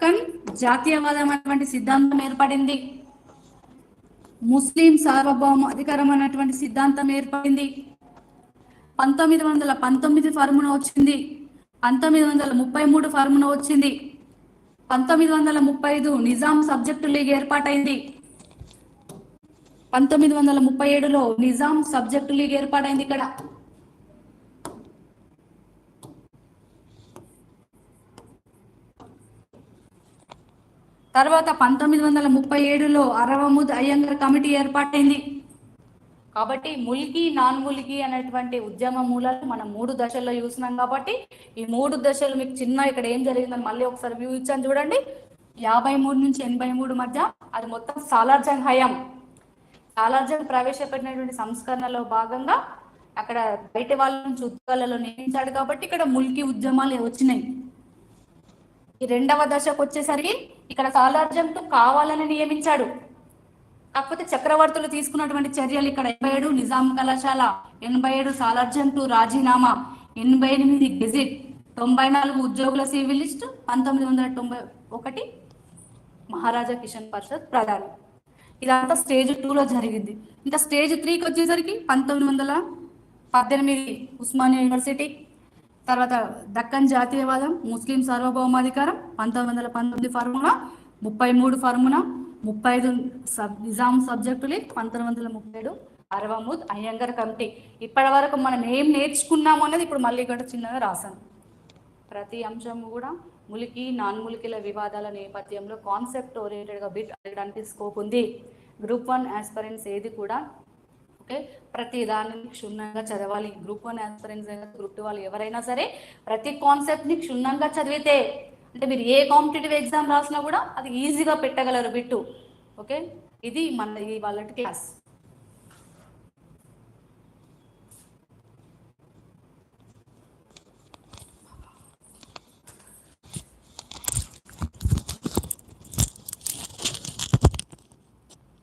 దక్కన్ జాతీయవాదం అనేటువంటి సిద్ధాంతం ఏర్పడింది. ముస్లిం సార్వభౌమ అధికారం అనేటువంటి సిద్ధాంతం ఏర్పడింది. 1919 ఫార్ములా వచ్చింది. 1933 ఫార్ములా వచ్చింది. 1935 నిజాం సబ్జెక్టు లీగ్ ఏర్పాటైంది. 1937లో నిజాం సబ్జెక్టు లీగ్ ఏర్పాటైంది. ఇక్కడ తర్వాత 1937లో అరవముద్ అయ్యంగర్ కమిటీ ఏర్పాటైంది. కాబట్టి ముల్కీ నాన్ ముల్కీ అనేటువంటి ఉద్యమ మూలాలు మనం 3 దశల్లో చూసినాం. కాబట్టి ఈ 3 దశలు మీకు చిన్న ఇక్కడ ఏం జరిగిందని మళ్ళీ ఒకసారి వ్యూ ఇచ్చాను చూడండి. 53 నుంచి 83 మధ్య అది మొత్తం సాలార్జంగ్ హయాం. సాలార్జంగ్ ప్రవేశపెట్టినటువంటి సంస్కరణలో భాగంగా అక్కడ బయట వాళ్ళ నుంచి ఉద్యోగాలలో నియమించాడు. కాబట్టి ఇక్కడ ముల్కీ ఉద్యమాలు వచ్చినాయి. ఈ రెండవ దశకు వచ్చేసరికి ఇక్కడ సాలార్జంగ్ కావాలని నియమించాడు. కాకపోతే చక్రవర్తులు తీసుకున్నటువంటి చర్యలు ఇక్కడ 87 నిజాం కళాశాల, 87 సాలార్జంగ్ రాజీనామా, 88 గెజిట్, 94 ఉద్యోగుల సివిల్ లిస్ట్, 1991 మహారాజా కిషన్ పరిషత్ ప్రధాని. ఇదంతా స్టేజ్ 2లో జరిగింది. ఇంకా స్టేజ్ 3కి వచ్చేసరికి 1918 ఉస్మానియా యూనివర్సిటీ, తర్వాత దక్కన్ జాతీయవాదం, ముస్లిం సార్వభౌమాధికారం, 1919 ఫార్ములా, 33 ఫార్ములా, 35 నిజాం సబ్జెక్టులు, 1937 అరవముద్ అయ్యంగర్ కమిటీ. ఇప్పటి వరకు మనం ఏం నేర్చుకున్నాము అనేది ఇప్పుడు మళ్ళీ ఇక్కడ చిన్నగా రాశాను. ప్రతి అంశం కూడా ములికి నాన్ ములికిల వివాదాల నేపథ్యంలో కాన్సెప్ట్ ఓరియంటెడ్గా బిట్ అడగడానికి స్కోప్ ఉంది. గ్రూప్ 1 ఆస్పిరెంట్స్ ఏది కూడా ఓకే ప్రతి దాన్ని క్షుణ్ణంగా చదవాలి. గ్రూప్ 1 ఆస్పిరెంట్స్ అయినా గ్రూప్ 2 వాళ్ళు ఎవరైనా సరే ప్రతి కాన్సెప్ట్ని క్షుణ్ణంగా చదివితే అంటే మీరు ఏ కాంపిటేటివ్ ఎగ్జామ్ రాసినా కూడా అది ఈజీగా పెట్టగలరు బిట్టు. ఓకే ఇది మన వాళ్ళ క్లాస్.